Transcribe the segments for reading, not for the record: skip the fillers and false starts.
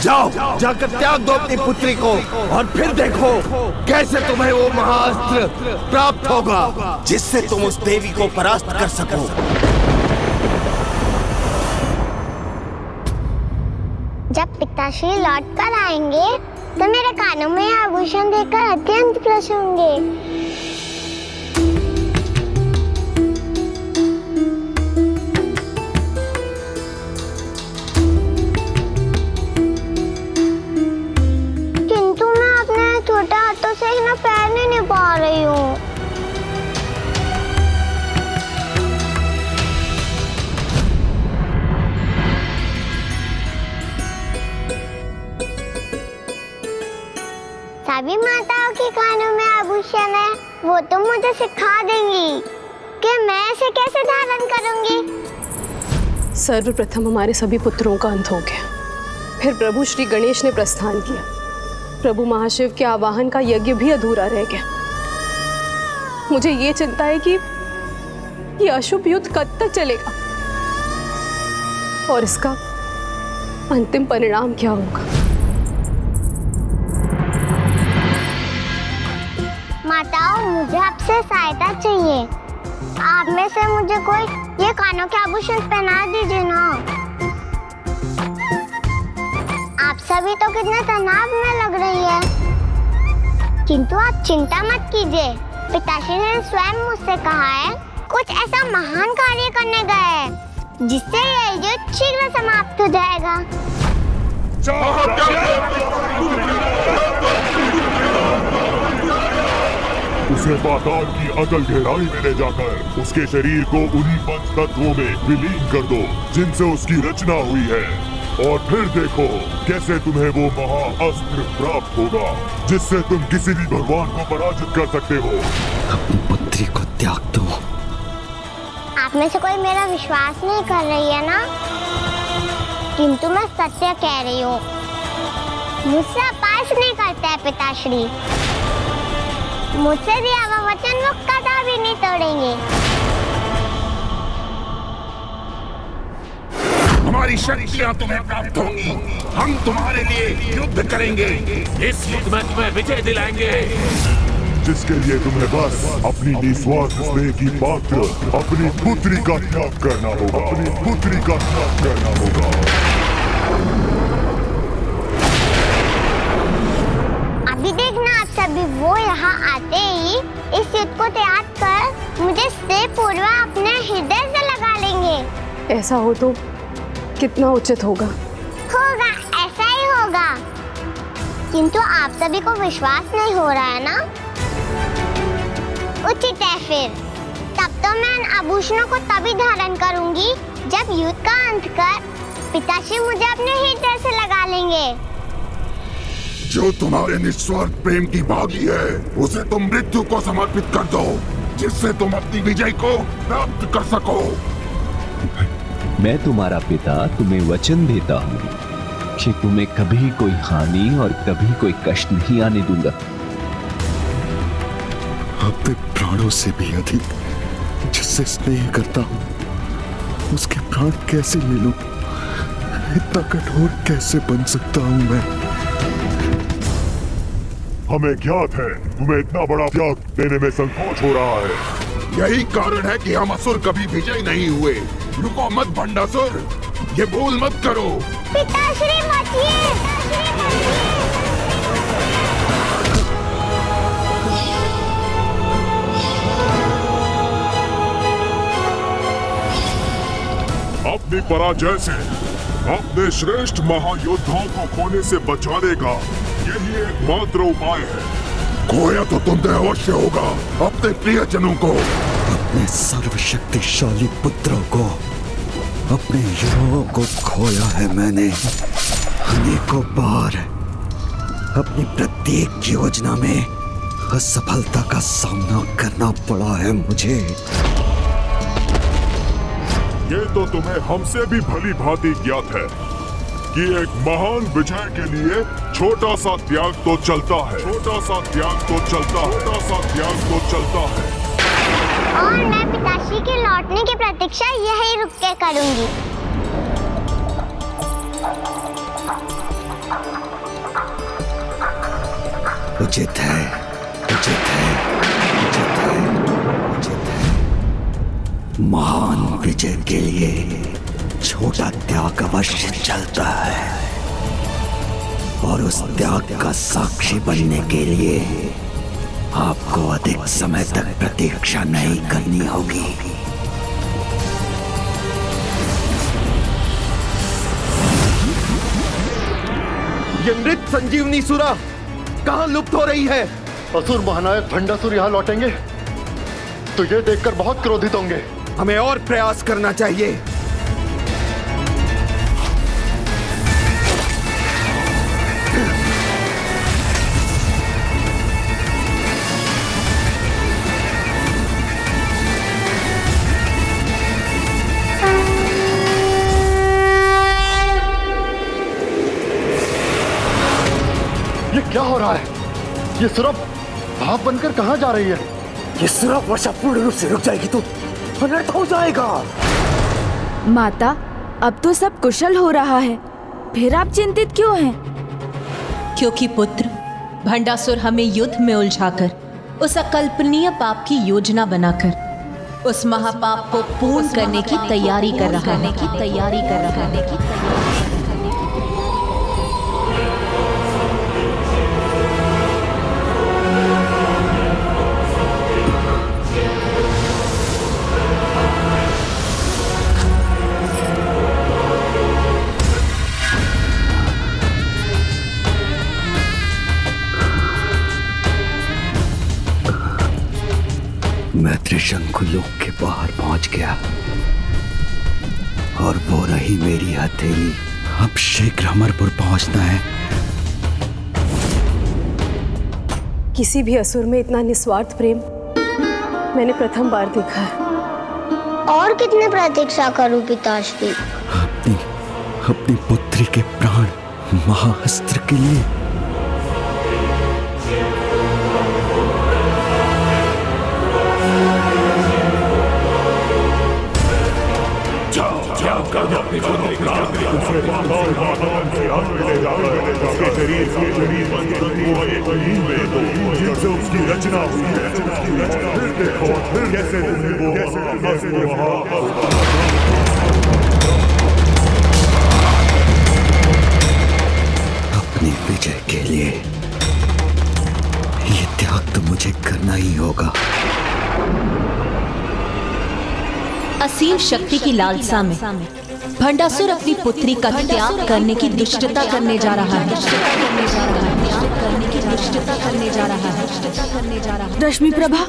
जाओ, जाकर त्याग दो अपनी पुत्री को और फिर देखो कैसे तुम्हें वो महाअस्त्र प्राप्त होगा जिससे तुम उस देवी को परास्त कर सको। जब पिताश्री लौट कर आएंगे तो मेरे कानों में आभूषण देखकर अत्यंत प्रसन्न होंगे। सभी माताओं के कानों में आभूषण है, वो तो मुझे सिखा देंगी कि मैं इसे कैसे धारण करूंगी। सर्वप्रथम हमारे सभी पुत्रों का अंत हो गया, फिर प्रभु श्री गणेश ने प्रस्थान किया, प्रभु महाशिव के आवाहन का यज्ञ भी अधूरा रह गया। मुझे ये चिंता है कि ये अशुभ युद्ध कब तक चलेगा और इसका अंतिम परिणाम क्या होगा। माताओं, मुझे आपसे सहायता चाहिए। आप में से मुझे कोई ये कानों के आभूषण पहना दीजिए ना। आप सभी तो कितने तनाव में लग रही है, किंतु आप चिंता मत कीजिए। पिताश्री ने स्वयं मुझसे कहा है कुछ ऐसा महान कार्य करने गए हैं जिससे यह युद्ध शीघ्र समाप्त हो जाएगा। उसे पाताल की अतल गहराई में ले जाकर उसके शरीर को उन्हीं पंच तत्वों में विलीन कर दो जिनसे उसकी रचना हुई है, और फिर देखो कैसे तुम्हें वो महाअस्त्र प्राप्त होगा जिससे तुम किसी भी भगवान को पराजित कर सकते हो। अपनी पुत्री को त्याग दो। आप में से कोई मेरा विश्वास नहीं कर रही है ना, किंतु मैं सत्य कह रही हूँ। मुझसे अपास नहीं करता है पिताश्री, मुझसे दिया हुआ वचन वो कदापि नहीं तोड़ेंगे। हमारी शक्तियाँ तुम्हें प्राप्त होंगी, हम तुम्हारे लिए युद्ध करेंगे, इस युद्ध में तुम्हें विजय दिलाएंगे। जिसके लिए तुम्हें बस अपनी निस्वार्थ स्नेह की पात्र अपनी पुत्री का त्याग करना होगा, अपनी पुत्री का त्याग करना होगा। अभी देखना आप सभी, वो यहाँ आते ही इस युद्ध को त्याग कर मुझे स्नेह पूर्वक अपने हृदय से लगा लेंगे। ऐसा हो तो कितना उचित होगा। होगा, ऐसा ही होगा, किंतु आप सभी को विश्वास नहीं हो रहा है ना। उचित है फिर, तब तो मैं इन आभूषणों को तभी धारण करूंगी जब युद्ध का अंत कर पिताश्री मुझे अपने हृदय से लगा लेंगे। जो तुम्हारे निस्वार्थ प्रेम की भागी है उसे तुम मृत्यु को समर्पित कर दो, जिससे तुम अपनी विजय को प्राप्त कर सको। मैं तुम्हारा पिता तुम्हें वचन देता हूँ कि तुम्हें कभी कोई हानि और कभी कोई कष्ट नहीं आने दूंगा। अपने प्राणों से भी अधिक जिससे स्नेह करता हूँ उसके प्राण कैसे ले लूं? इतना कठोर कैसे बन सकता हूँ मैं? हमें ज्ञात है तुम्हें इतना बड़ा त्याग देने में संकोच हो रहा है। यही कारण है कि हम असुर कभी विजय नहीं हुए। रुको मत भंडासुर, ये भूल मत करो। पिताश्री बचिए, अपनी पराजय से अपने श्रेष्ठ महायोद्धाओं को खोने से बचाने का यही एकमात्र उपाय है। खोया तो तुमने अवश्य होगा अपने प्रियजनों को, अपने सर्वशक्तिशाली पुत्रों को, अपने युवाओं को खोया है मैंने अनेकों बार। अपनी प्रत्येक योजना में असफलता का सामना करना पड़ा है मुझे। ये तो तुम्हें हमसे भी भली भांति ज्ञात है कि एक महान विजय के लिए छोटा सा त्याग तो चलता है, छोटा सा त्याग तो चलता है, छोटा सा त्याग तो चलता है। और मैं पिताश्री के लौटने की प्रतीक्षा यही रुक के करूंगी। उचित है, उचित है, उचित है, उचित है। महान विजय के लिए छोटा त्याग अवश्य चलता है, और उस त्याग का साक्षी बनने के लिए आपको अधिक समय तक प्रतीक्षा नहीं करनी होगी। ये मृत संजीवनी सुरा कहां लुप्त हो रही है? असुर महानायक भंडासुर यहाँ लौटेंगे तो ये देखकर बहुत क्रोधित होंगे। हमें और प्रयास करना चाहिए। ये क्या हो रहा है? ये सुरभ भाप बनकर कहाँ जा रही है? ये सुरभ वर्षा पूर्ण रूप से रुक जाएगी तो अनर्थ हो जाएगा। माता, अब तो सब कुशल हो रहा है, फिर आप चिंतित क्यों हैं? क्योंकि पुत्र, भंडासुर हमें युद्ध में उलझाकर उस अकल्पनीय पाप की योजना बनाकर उस महापाप को पूर्ण करने की तैयारी कर रहा है। मैं त्रिशंकु लोक के बाहर पहुंच गया और वो रही मेरी हथेली। अब शीघ्र अमरपुर पहुंचना है। किसी भी असुर में इतना निस्वार्थ प्रेम मैंने प्रथम बार देखा है। और कितने प्रतीक्षा करूं पिताश्री? अपनी पुत्री के प्राण महाअस्त्र के लिए। जिनसे उसकी रचना हुई है, फिर देखो कैसे अपनी विजय के लिए ये त्याग तो मुझे करना ही होगा। असीम शक्ति की लालसा में भंडासुर अपनी पुत्री का त्याग करने की दुष्टता करने जा रहा है। रश्मि प्रभा,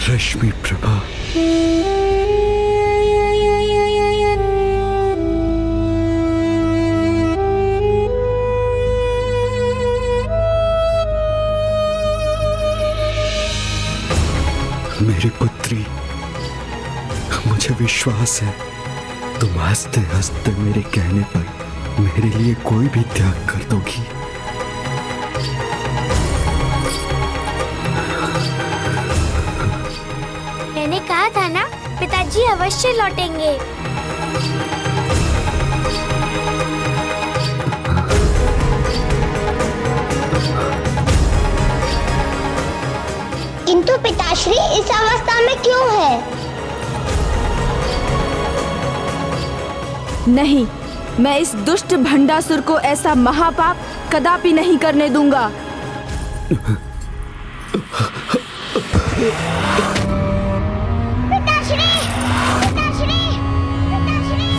रश्मि प्रभा, मेरी पुत्री, मुझे विश्वास है तुम हंसते हंसते मेरे कहने पर मेरे लिए कोई भी त्याग कर दोगी। मैंने कहा था ना, पिताजी अवश्य लौटेंगे। किंतु पिताश्री इस अवस्था में क्यों है? नहीं, मैं इस दुष्ट भंडासुर को ऐसा महापाप कदापि नहीं करने दूंगा। पिताश्री, पिताश्री, पिताश्री,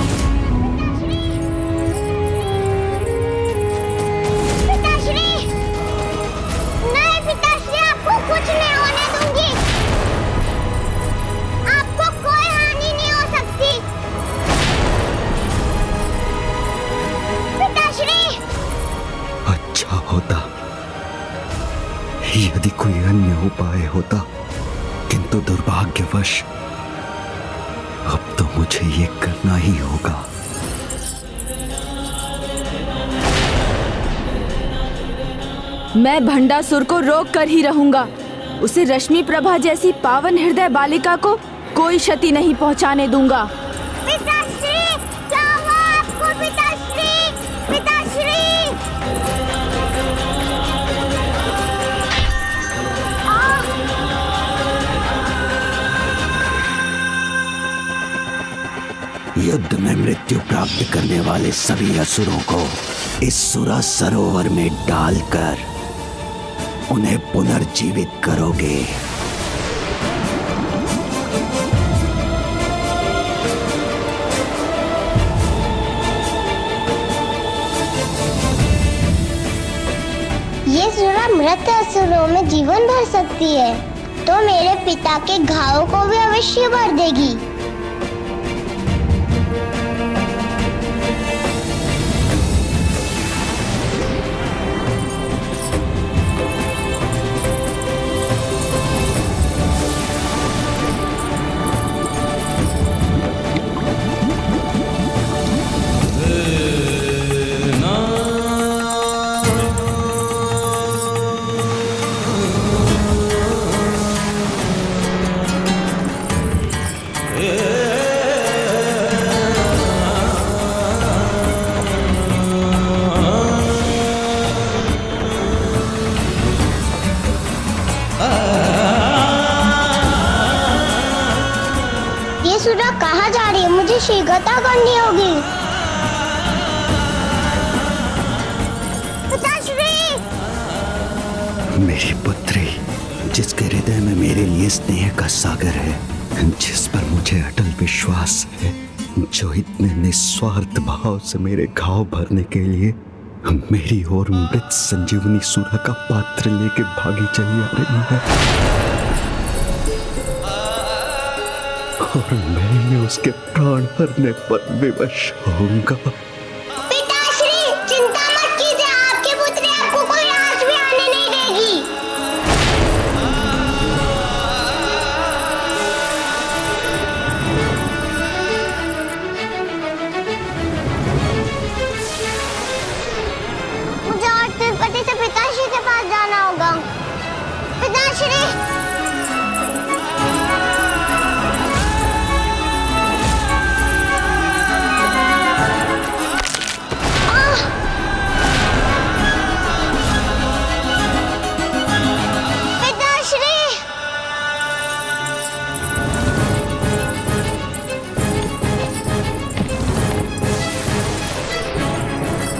पिताश्री, नहीं पिताश्री, आपको कुछ नहीं होने दूंगी। आपको कोई हानि नहीं हो सकती। पिताश्री, अच्छा होता यदि कोई अन्य उपाय होता, किंतु दुर्भाग्यवश अब तो मुझे ये करना ही होगा। मैं भंडासुर को रोक कर ही रहूंगा। उसे रश्मि प्रभा जैसी पावन हृदय बालिका को कोई क्षति नहीं पहुंचाने दूंगा। पिताश्री, क्या हुआ आपको पिताश्री? पिताश्री, युद्ध में मृत्यु प्राप्त करने वाले सभी असुरों को इस सुरा सरोवर में डालकर उन्हें पुनर्जीवित करोगे। ये सुरा मृत असुरों में जीवन भर सकती है, तो मेरे पिता के घावों को भी अवश्य भर देगी। ये सुरा कहाँ जा रही है? मुझे शीघ्रता करनी होगी। पिताश्री! मेरी पुत्री, जिसके हृदय में मेरे लिए स्नेह का सागर है, जिस पर मुझे अटल विश्वास है, जो इतने निस्वार्थ भाव से मेरे घाव भरने के लिए मेरी ओर मृत संजीवनी सूरा का पात्र लेके भागी चली आ रही है, और मैं उसके प्राण हरने पर विवश होऊंगा। पिताश्री, चिंता मत कीजिए, आपकी पुत्री आपको कोई आँच भी आने नहीं देगी। मुझे और तिरुपति से पिताश्री के पास जाना होगा। पिताश्री!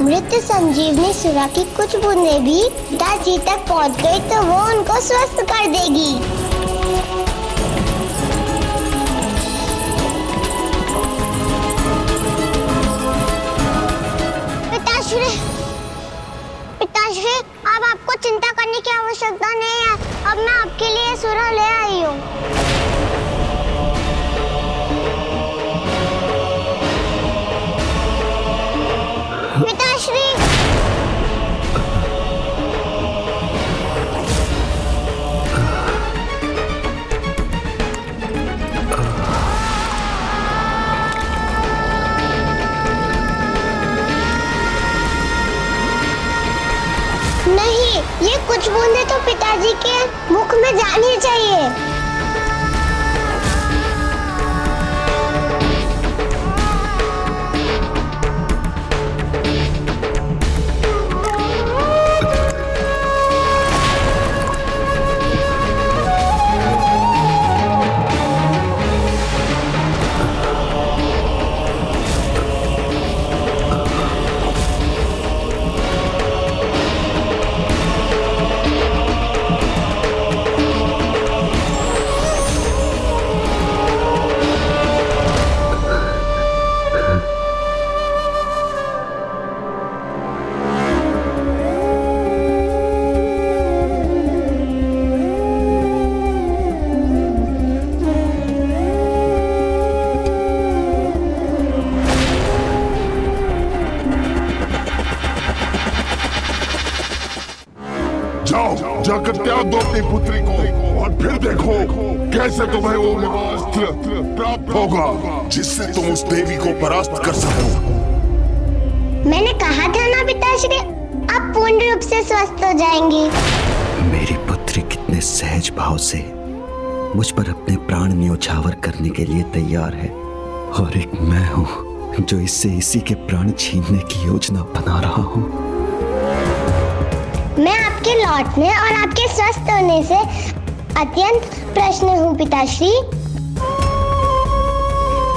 मृत संजीवनी सुरा की कुछ बूंदें भी पिताजी तक पहुंच गई तो वो उनको स्वस्थ कर देगी। पिताश्री, पिताश्री, अब आपको चिंता करने की आवश्यकता नहीं है। अब मैं आपके लिए सुरा ले आई हूँ। पिताश्री! नहीं, ये कुछ बूंदें तो पिताजी के मुख में जानी चाहिए। जाकर त्याग दो अपनी पुत्री को और फिर देखो कैसे तुम्हें वो महाअस्त्र प्राप्त होगा जिससे तुम उस देवी को परास्त कर सको। मैंने कहा था ना पिताश्री, आप पूर्ण रूप से स्वस्थ हो जाएंगी। मेरी पुत्री कितने सहज भाव से मुझ पर अपने प्राण न्योछावर करने के लिए तैयार है, और एक मैं हूँ जो इससे इसी के प्राण छीनने की योजना बना रहा हूँ। मैं आपके लौटने और आपके स्वस्थ होने से अत्यंत प्रसन्न हूँ पिताश्री।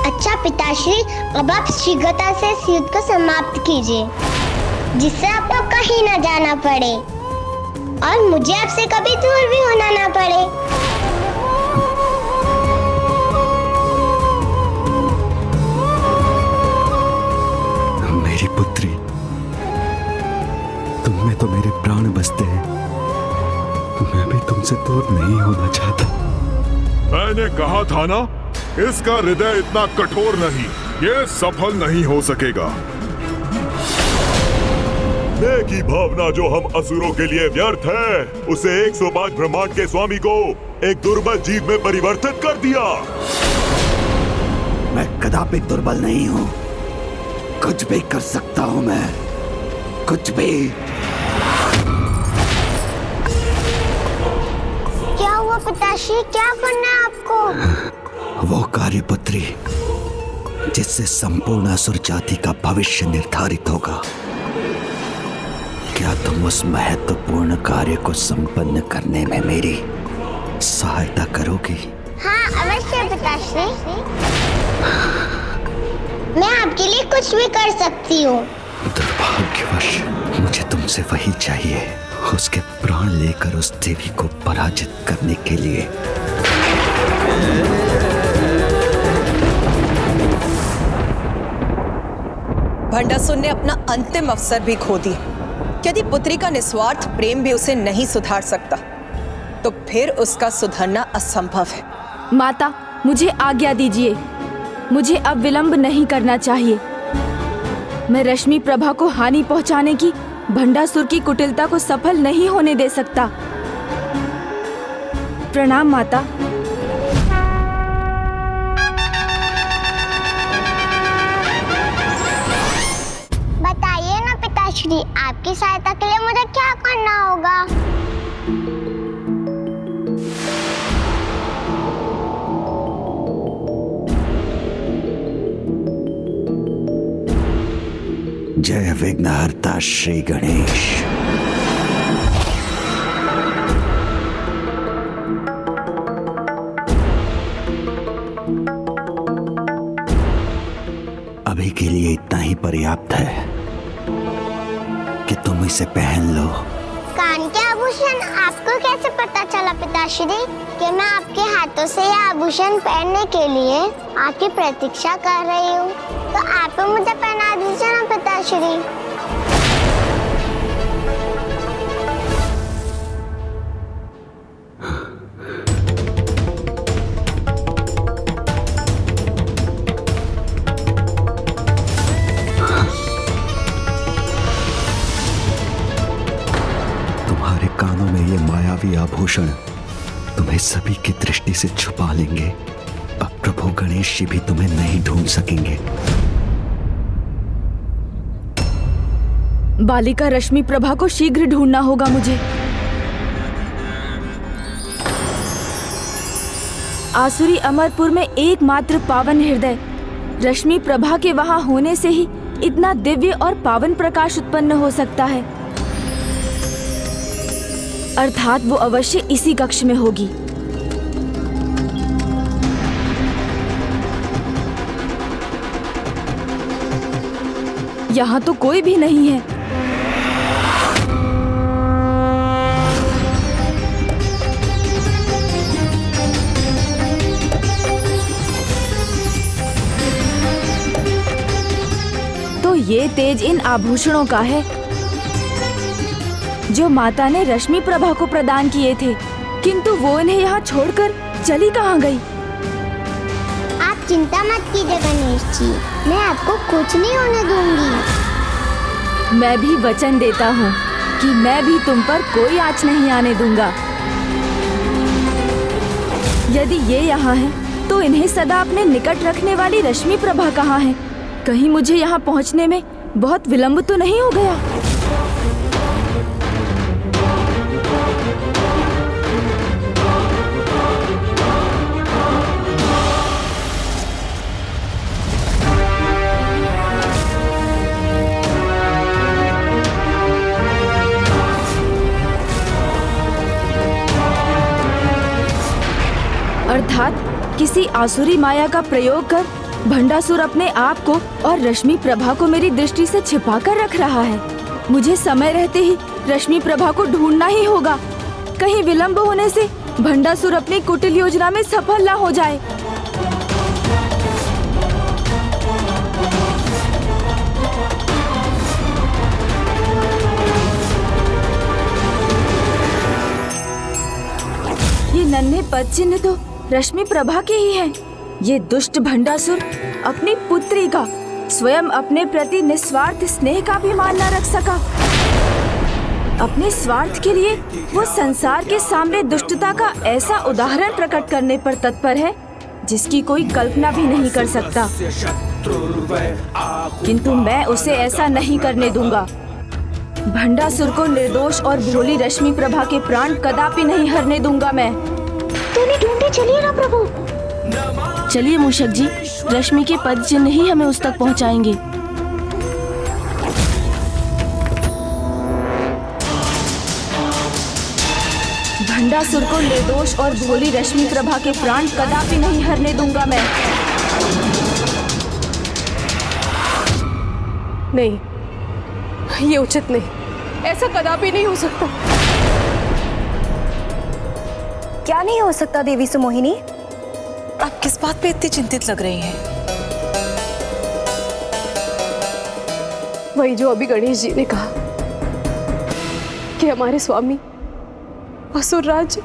अच्छा अच्छा पिताश्री, अब आप शीघ्रता से इस युद्ध को समाप्त कीजिए, जिससे आपको कहीं न जाना पड़े और मुझे आपसे कभी दूर भी होना ना पड़े। मेरी पुत्री, तुम में तो मेरे प्राण बसते हैं। मैं भी तुमसे दूर नहीं होना चाहता। मैंने कहा था ना, इसका हृदय इतना कठोर नहीं, ये सफल नहीं हो सकेगा। मैं की भावना जो हम असुरों के लिए व्यर्थ है, उसे 105 ब्रह्मांड के स्वामी को एक दुर्बल जीव में परिवर्तित कर दिया। मैं कदापि दुर्बल नहीं हूँ, कुछ भी कर सकता हूँ मैं, कुछ भी। क्या हुआ पिताश्री, क्या करना है आपको? वो कार्य पुत्री जिससे संपूर्ण असुर जाति का भविष्य निर्धारित होगा। क्या तुम उस महत्वपूर्ण कार्य को संपन्न करने में मेरी सहायता करोगी? हाँ अवश्य पिताश्री, मैं आपके लिए कुछ भी कर सकती हूँ। दुर्भाग्यवश मुझे तुमसे वही चाहिए, उसके प्राण लेकर उस देवी को पराजित करने के लिए। भंडासुर ने अपना अंतिम अवसर भी खो दिया। यदि पुत्री का निस्वार्थ प्रेम भी उसे नहीं सुधार सकता, तो फिर उसका सुधरना असंभव है। माता, मुझे आज्ञा दीजिए, मुझे अब विलंब नहीं करना चाहिए। मैं रश्मि प्रभा को हानि पहुंचाने की भंडासुर की कुटिलता को सफल नहीं होने दे सकता। प्रणाम माता। बताइए ना पिताश्री, आपकी सहायता के लिए मुझे क्या करना होगा? जय विघ्नहर्ता श्री गणेश। अभी के लिए इतना ही पर्याप्त है कि तुम इसे पहन लो। कान के आभूषण आपको कैसे पता चला पिताश्री कि मैं आपके हाथों से यह आभूषण पहनने के लिए आपकी प्रतीक्षा कर रही हूँ? तो आप मुझे पहना दीजिए ना पिताश्री। तुम्हारे कानों में ये मायावी आभूषण तुम्हें सभी की दृष्टि से छुपा लेंगे। अब प्रभु गणेश जी भी तुम्हें नहीं ढूंढ सकेंगे। बालिका रश्मि प्रभा को शीघ्र ढूंढना होगा मुझे। आसुरी अमरपुर में एकमात्र पावन हृदय रश्मि प्रभा के वहां होने से ही इतना दिव्य और पावन प्रकाश उत्पन्न हो सकता है। अर्थात वो अवश्य इसी कक्ष में होगी। यहाँ तो कोई भी नहीं है। तो ये तेज इन आभूषणों का है जो माता ने रश्मि प्रभा को प्रदान किए थे, किंतु वो इन्हें यहाँ छोड़कर चली कहाँ गई? आप चिंता मत कीजिए गणेश जी, मैं आपको कुछ नहीं होने दूंगी। मैं भी वचन देता हूँ कि मैं भी तुम पर कोई आँच नहीं आने दूंगा। यदि ये यहाँ है, तो इन्हें सदा अपने निकट रखने वाली रश्मि प्रभा कहाँ है? कहीं मुझे यहाँ पहुँचने में बहुत विलंब तो नहीं हो गया? अर्थात किसी आसुरी माया का प्रयोग कर भंडासुर अपने आप को और रश्मि प्रभा को मेरी दृष्टि से छिपा कर रख रहा है। मुझे समय रहते ही रश्मि प्रभा को ढूंढना ही होगा। कहीं विलंब होने से भंडासुर अपनी कुटिल योजना में सफल ना हो जाए। ये नन्हे पद चिन्ह तो रश्मि प्रभा के ही हैं। ये दुष्ट भंडासुर अपनी पुत्री का स्वयं अपने प्रति निस्वार्थ स्नेह का भी मान न रख सका। अपने स्वार्थ के लिए वो संसार के सामने दुष्टता का ऐसा उदाहरण प्रकट करने पर तत्पर है जिसकी कोई कल्पना भी नहीं कर सकता। किंतु मैं उसे ऐसा नहीं करने दूंगा। भंडासुर को निर्दोष और भोली रश्मि प्रभा के प्राण कदापि नहीं हरने दूंगा मैं। तूने ढूंढे चलिए ना प्रभु। चलिए मूषक जी, रश्मि के पद चिन्ह ही हमें उस तक पहुंचाएंगे। भंडासुर को निर्दोष और भोली रश्मि प्रभा के प्राण कदापि नहीं हरने दूंगा मैं। नहीं, ये उचित नहीं। ऐसा कदापि नहीं हो सकता। क्या नहीं हो सकता देवी सुमोहिनी? आप किस बात पे इतनी चिंतित लग रही हैं? वही जो अभी गणेश जी ने कहा कि हमारे स्वामी असुरराज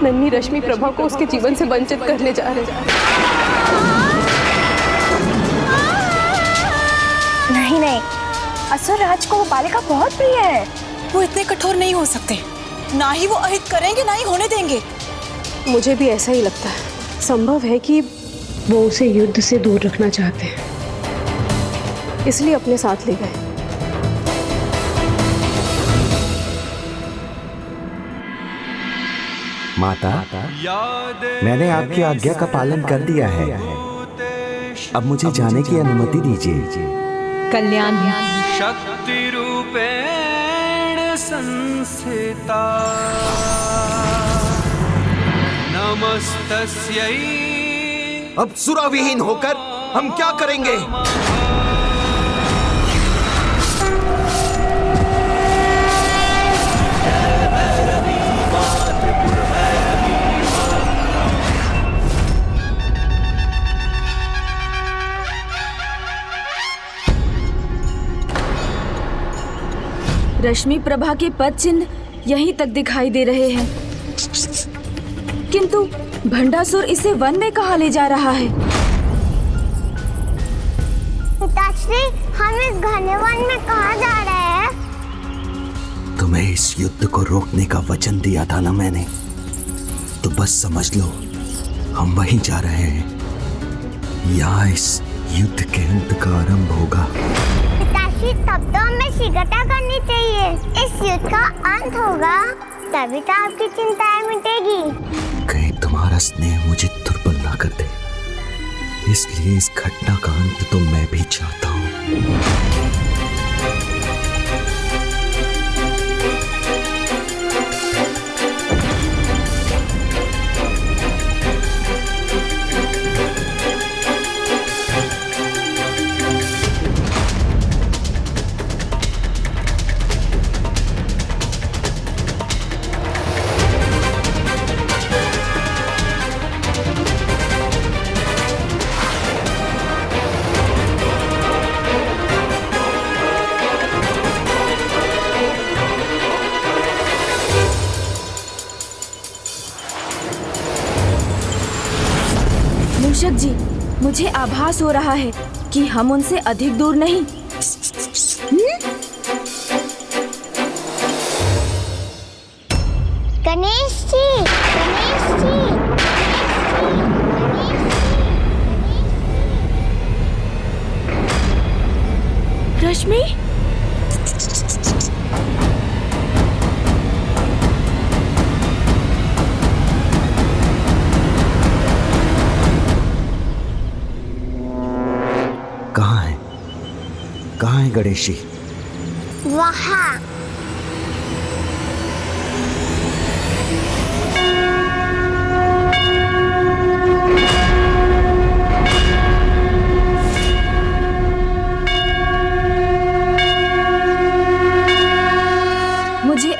नन्ही रश्मि प्रभा को उसके जीवन से वंचित करने जा रहे हैं। नहीं नहीं, असुरराज को वो बालिका बहुत प्रिय है। वो इतने कठोर नहीं हो सकते। ना ही वो अहित करेंगे, ना ही होने देंगे। मुझे भी ऐसा ही लगता है। संभव है कि वो उसे युद्ध से दूर रखना चाहते हैं, इसलिए अपने साथ ले गए। माता, मैंने आपकी आज्ञा का पालन कर दिया है। अब मुझे जाने की अनुमति दीजिए। कल्याण शक्ति रूपेण संस्थिता नमस्तस्यै। अब सुराविहीन होकर हम क्या करेंगे? रश्मि प्रभा के पद चिन्ह यहीं तक दिखाई दे रहे हैं, किंतु भंडासुर इसे वन में कहाँ ले जा रहा है? पिताश्री, हम इस घने वन में कहाँ जा रहे हैं? तुम्हें इस युद्ध को रोकने का वचन दिया था ना मैंने, तो बस समझ लो हम वहीं जा रहे हैं। यहाँ इस युद्ध के अंत का आरंभ होगा। पिताश्री, तब तो हमें शीघ्रता करनी चाहिए। इस युद्ध का अंत होगा, तभी तो आपकी चिंताएं मिटेगी। कहीं तुम्हारा स्नेह मुझे दुर्बल ना कर दे, इसलिए इस घटना का अंत तो मैं भी चाहता हूँ। मूषक जी, मुझे आभास हो रहा है कि हम उनसे अधिक दूर नहीं। गणेश जी, गणेश जी, रश्मि, कहाँ है गणेश जी? वहाँ।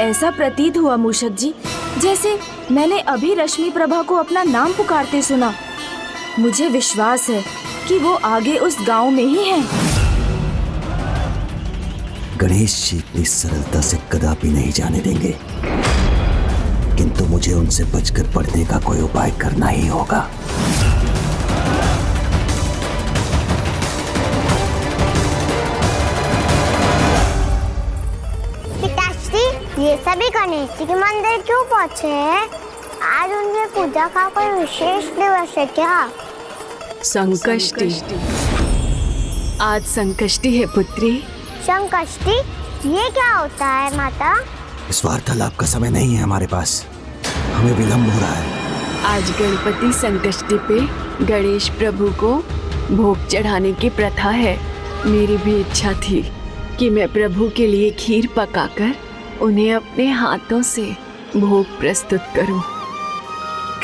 ऐसा प्रतीत हुआ मूषक जी, जैसे मैंने अभी रश्मि प्रभा को अपना नाम पुकारते सुना। मुझे विश्वास है कि वो आगे उस गांव में ही हैं। गणेश जी इतनी सरलता से कदापि नहीं जाने देंगे, किंतु मुझे उनसे बचकर पढ़ने का कोई उपाय करना ही होगा। पिताश्री, ये सभी गणेश जी के मंदिर क्यों पहुँचे हैं? आज उनकी पूजा का कोई विशेष दिवस है क्या? संकष्टी। आज संकष्टी है पुत्री। संकष्टी? ये क्या होता है माता? इस वार्तालाप का समय नहीं है हमारे पास, हमें विलम्ब हो रहा है। आज गणपति संकष्टी पे गणेश प्रभु को भोग चढ़ाने की प्रथा है। मेरी भी इच्छा थी कि मैं प्रभु के लिए खीर पकाकर उन्हें अपने हाथों से भोग प्रस्तुत करूं।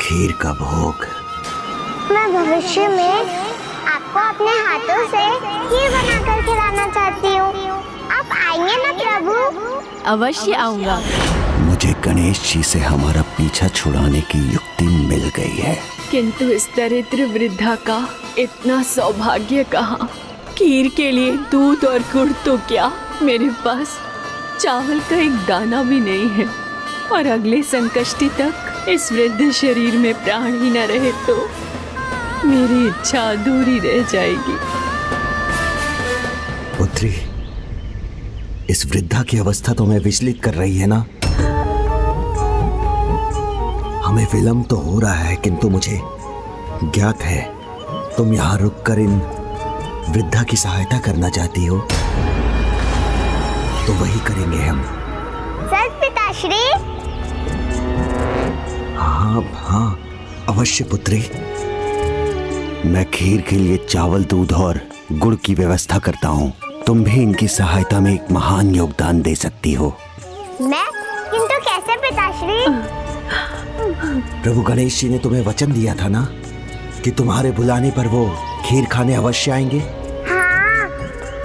खीर का भोग? मैं भविष्य में आपको अपने हाथों से खीर बनाकर खिलाना चाहती हूँ। आप आएंगे ना प्रभु? अवश्य आऊंगा। मुझे गणेश जी से हमारा पीछा छुड़ाने की युक्ति मिल गई है। किंतु इस दरिद्र वृद्धा का इतना सौभाग्य कहाँ? खीर के लिए दूध और गुड़ तो क्या, मेरे पास चावल का एक दाना भी नहीं है। और अगले संकष्टी तक इस वृद्ध शरीर में प्राण ही न रहे तो मेरी इच्छा अधूरी रह जाएगी। पुत्री, इस वृद्धा की अवस्था तुम्हें विचलित कर रही है ना? हमें विलम्ब तो हो रहा है, किंतु मुझे ज्ञात है तुम यहाँ रुककर इन वृद्धा की सहायता करना चाहती हो, तो वही करेंगे हम। सर पिताश्री? हाँ, अवश्य पुत्री। मैं खीर के लिए चावल, दूध और गुड़ की व्यवस्था करता हूँ। तुम भी इनकी सहायता में एक महान योगदान दे सकती हो। मैं? किंतु कैसे पिताश्री? प्रभु गणेश जी ने तुम्हें वचन दिया था ना कि तुम्हारे बुलाने पर वो खीर खाने अवश्य आएंगे। हाँ।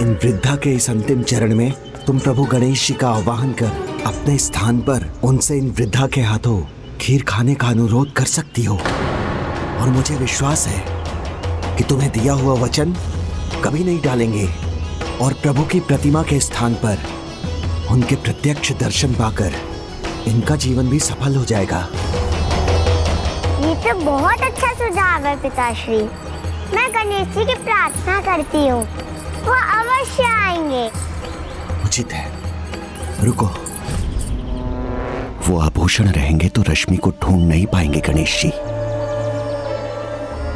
इन वृद्धा के इस अंतिम चरण में तुम प्रभु गणेश जी का आह्वान कर अपने स्थान पर उनसे इन वृद्धा के हाथों खीर खाने का अनुरोध कर सकती हो। और मुझे विश्वास है कि तुम्हें दिया हुआ वचन कभी नहीं टालेंगे और प्रभु की प्रतिमा के स्थान पर उनके प्रत्यक्ष दर्शन पाकर इनका जीवन भी सफल हो जाएगा। ये तो बहुत अच्छा सुझाव है पिताश्री। मैं गणेश जी की प्रार्थना करती हूँ, वो अवश्य आएंगे। उचित है, रुको। वो आभूषण रहेंगे तो रश्मि को ढूंढ नहीं पाएंगे गणेश जी।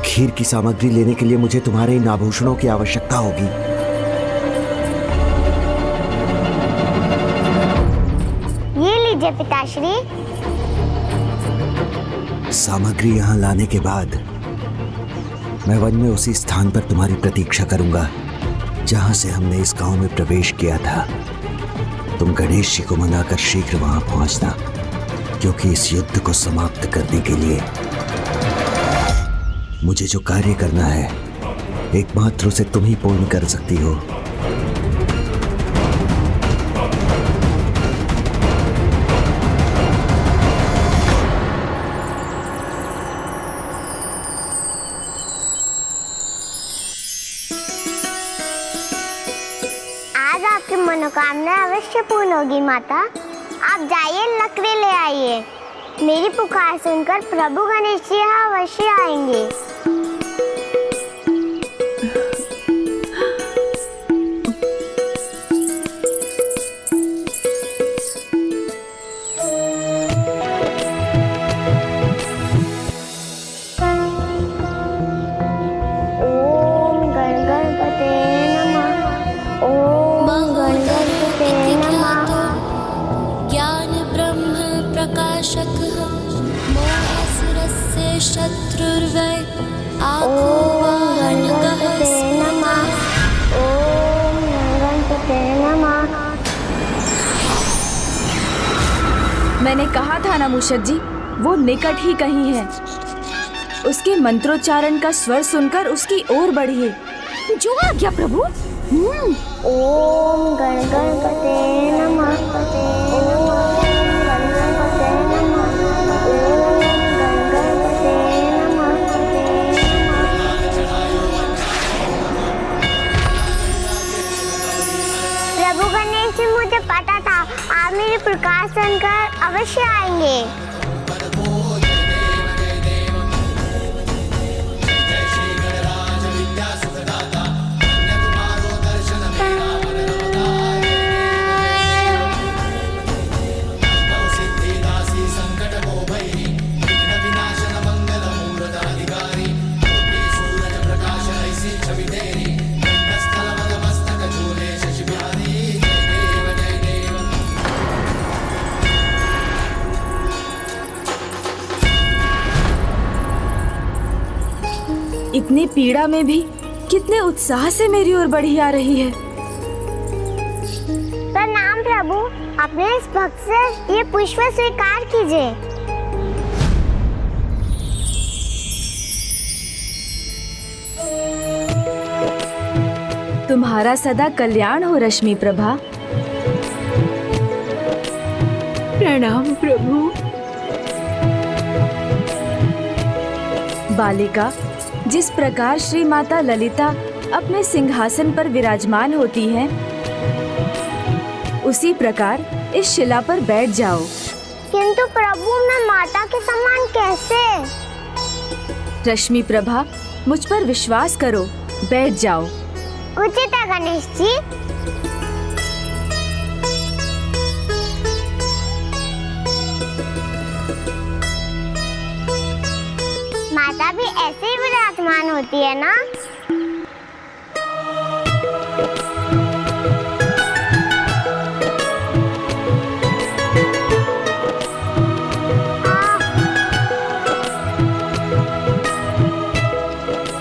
खीर की सामग्री लेने के लिए मुझे तुम्हारे इन आभूषणों की आवश्यकता होगी। ये लीजिए पिताश्री। सामग्री यहाँ लाने के बाद मैं वन में उसी स्थान पर तुम्हारी प्रतीक्षा करूंगा जहां से हमने इस गांव में प्रवेश किया था। तुम गणेश जी को मनाकर शीघ्र वहां पहुंचना, क्योंकि इस युद्ध को समाप्त करने के लिए मुझे जो कार्य करना है एकमात्र उसे तुम ही पूर्ण कर सकती हो। आज आपकी मनोकामना अवश्य पूर्ण होगी माता। आप जाइए, लकड़ी ले आइए। मेरी पुकार सुनकर प्रभु गणेश जी यहाँ अवश्य आएंगे। मैंने कहा था ना मूषक जी, वो निकट ही कहीं है। उसके मंत्रोच्चारण का स्वर सुनकर उसकी ओर बढ़िए। जो आज्ञा प्रभु। ओम गण गणपते नमः। लेकिन मुझे पता था आप मेरी प्रकाश सुनकर अवश्य आएंगे। इतनी पीड़ा में भी कितने उत्साह से मेरी ओर बढ़ी आ रही है। प्रणाम प्रभु, अपने इस भक्त से ये पुष्प स्वीकार कीजिए। तुम्हारा सदा कल्याण हो रश्मि प्रभा। प्रणाम प्रभु। बालिका, जिस प्रकार श्री माता ललिता अपने सिंहासन पर विराजमान होती हैं, उसी प्रकार इस शिला पर बैठ जाओ। किंतु प्रभु, मैं माता के समान कैसे? रश्मि प्रभा, मुझ पर विश्वास करो, बैठ जाओ। उचित है गणेश जी। माता भी ऐसे ही विराजमान होती है ना?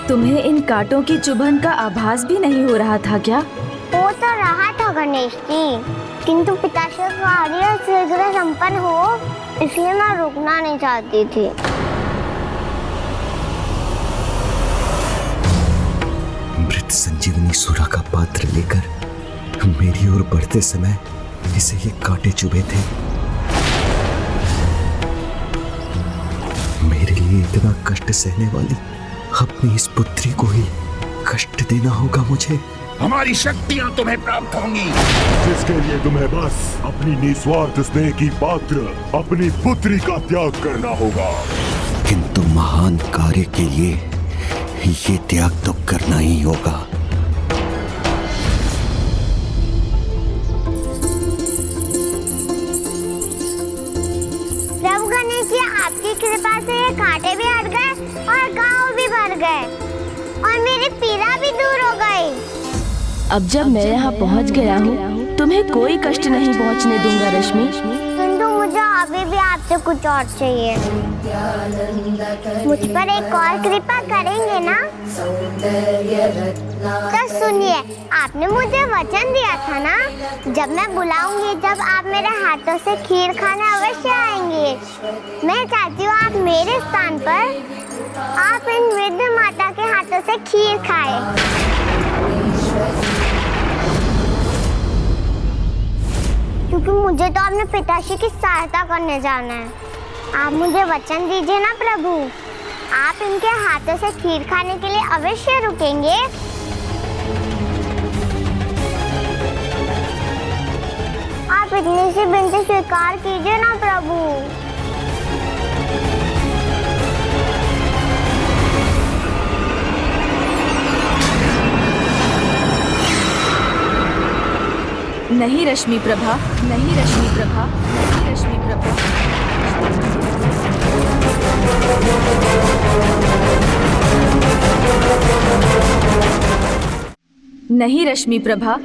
तुम्हें इन कांटों की चुभन का आभास भी नहीं हो रहा था क्या? हो तो रहा था गणेश जी, किंतु पिताश्री का कार्य शीघ्र संपन्न हो, इसलिए मैं रुकना नहीं चाहती थी। मृत संजीवनी सुरा का पात्र लेकर मेरी ओर बढ़ते समय इसे ये कांटे चुभे थे। मेरे लिए इतना कष्ट सहने वाली अपनी इस पुत्री को ही कष्ट देना होगा मुझे। हमारी शक्तियां तुम्हें प्राप्त होंगी, जिसके लिए तुम्हें बस अपनी निस्वार्थ स्नेह की पात्र अपनी पुत्री का त्याग करना होगा। किंतु महान कार्य के लिए ये त्याग तो करना ही होगा। प्रभु गणेश जी, आपकी कृपा से ये कांटे भी हट गए और घाव भी भर गए और मेरी पीड़ा भी दूर हो गई। अब जब मैं यहाँ पहुँच गया हूँ, तुम्हें कोई कष्ट नहीं पहुँचने दूंगा रश्मि। किंतु मुझे अभी भी आपसे कुछ और चाहिए। मुझ पर एक और कृपा करेंगे ना? तो सुनिए, आपने मुझे वचन दिया था ना, जब मैं बुलाऊंगी जब आप मेरे हाथों से खीर खाने अवश्य आएंगे। मैं चाहती हूँ आप मेरे स्थान पर आप इन वृद्ध माता के हाथों से खीर खाएं। क्योंकि मुझे तो अपने पिताश्री की सहायता करने जाना है। आप मुझे वचन दीजिए ना प्रभु, आप इनके हाथों से खीर खाने के लिए अवश्य रुकेंगे। आप इतनी सी विनती स्वीकार कीजिए ना प्रभु। नहीं रश्मि प्रभा, नहीं रश्मि प्रभा, नहीं रश्मि प्रभा। नहीं रश्मि प्रभा।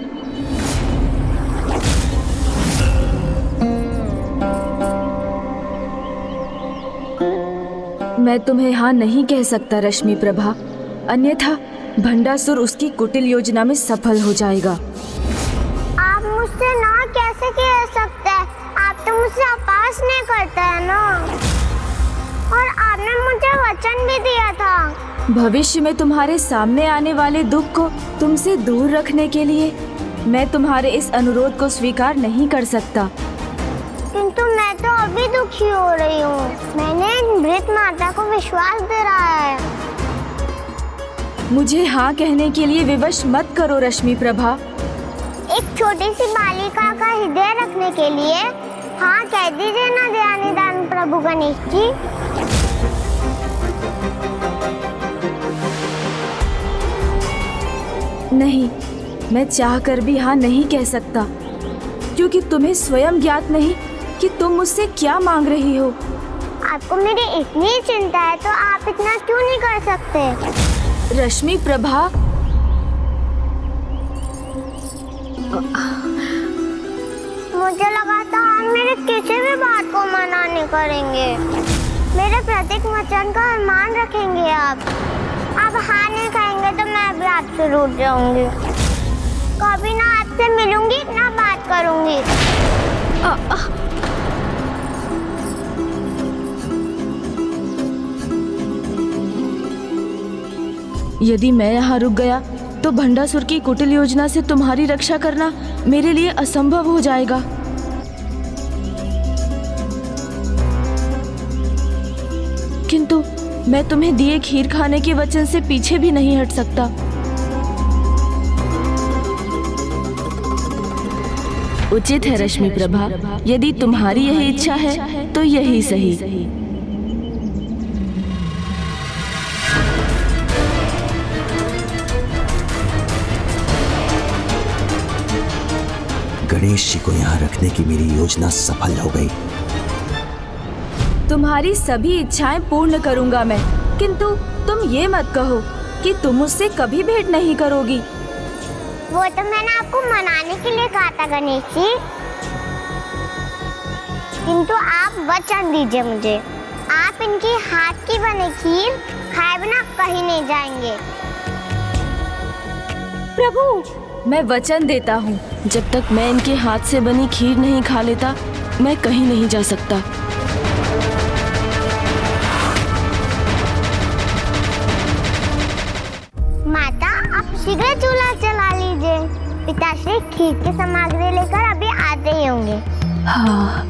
मैं तुम्हें हाँ नहीं कह सकता रश्मि प्रभा, अन्यथा भंडासुर उसकी कुटिल योजना में सफल हो जाएगा। आप मुझसे ना कैसे कह सकते हैं? आप तो मुझसे अपास नहीं करते हैं ना, और आपने मुझे वचन भी दिया था। भविष्य में तुम्हारे सामने आने वाले दुख को तुमसे दूर रखने के लिए मैं तुम्हारे इस अनुरोध को स्वीकार नहीं कर सकता। किंतु मैं तो अभी दुखी हो रही हूँ। मैंने मृत माता को विश्वास दे रहा है। मुझे हाँ कहने के लिए विवश मत करो रश्मि प्रभा। एक छोटी सी बालिका का हृदय रखने के लिए हाँ कह दीजिए ना दयानिधान प्रभु गणेश जी। नहीं, मैं चाहकर भी हाँ नहीं कह सकता, क्योंकि तुम्हें स्वयं ज्ञात नहीं कि तुम मुझसे क्या मांग रही हो। आपको मेरी इतनी चिंता है तो आप इतना क्यों नहीं कर सकते? रश्मि प्रभा, मुझे लगा था आप मेरे किसी भी बात को मना नहीं करेंगे, मेरे प्रत्येक वचन का मान रखेंगे। आप हाँ नहीं कहेंगे तो मैं भी आपसे रूठ जाऊंगी, कभी ना आपसे मिलूंगी ना बात करूंगी। यदि मैं यहाँ रुक गया तो भंडासुर की कुटिल योजना से तुम्हारी रक्षा करना मेरे लिए असंभव हो जाएगा। किंतु मैं तुम्हें दिए खीर खाने के वचन से पीछे भी नहीं हट सकता। उचित है रश्मि प्रभा, यदि तुम्हारी यही इच्छा है तो यही सही। गणेश जी को यहाँ रखने की मेरी योजना सफल हो गई। तुम्हारी सभी इच्छाएं पूर्ण करूंगा मैं, किंतु तुम ये मत कहो कि तुम मुझसे कभी भेंट नहीं करोगी। वो तो मैंने आपको मनाने के लिए कहा था गणेश जी, किंतु आप वचन दीजिए मुझे, आप इनकी हाथ की बनी खीर खाए बिना कहीं नहीं जाएंगे। प्रभु, मैं वचन देता हूँ, जब तक मैं इनके हाथ से बनी खीर नहीं खा लेता मैं कहीं नहीं जा सकता। माता, आप शीघ्र चूल्हा चला लीजिए, पिताश्री खीर की सामग्री लेकर अभी आते ही होंगे। हाँ।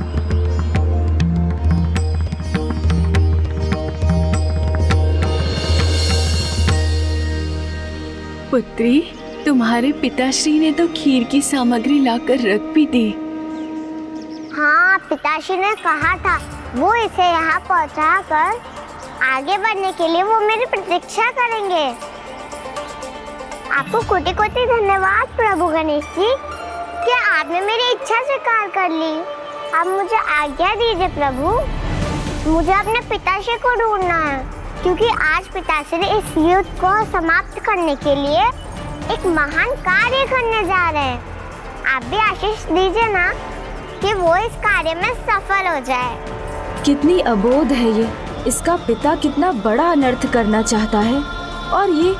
पुत्री, तुम्हारे पिताश्री ने तो खीर की सामग्री लाकर रख भी दी। हाँ, पिताश्री ने कहा था वो इसे यहाँ पहुँचा कर आगे बढ़ने के लिए वो मेरी प्रतीक्षा करेंगे। आपको कोटि कोटि धन्यवाद प्रभु गणेश जी कि आपने मेरी इच्छा स्वीकार कर ली। अब मुझे आज्ञा दीजिए प्रभु, मुझे अपने पिताश्री को ढूंढना है, क्योंकि आज पिताश्री इस युद्ध को समाप्त करने के लिए एक महान कार्य करने जा रहे हैं। आप भी आशीष दीजिए ना कि वो इस कार्य में सफल हो जाए। कितनी अबोध है ये, इसका पिता कितना बड़ा अनर्थ करना चाहता है और ये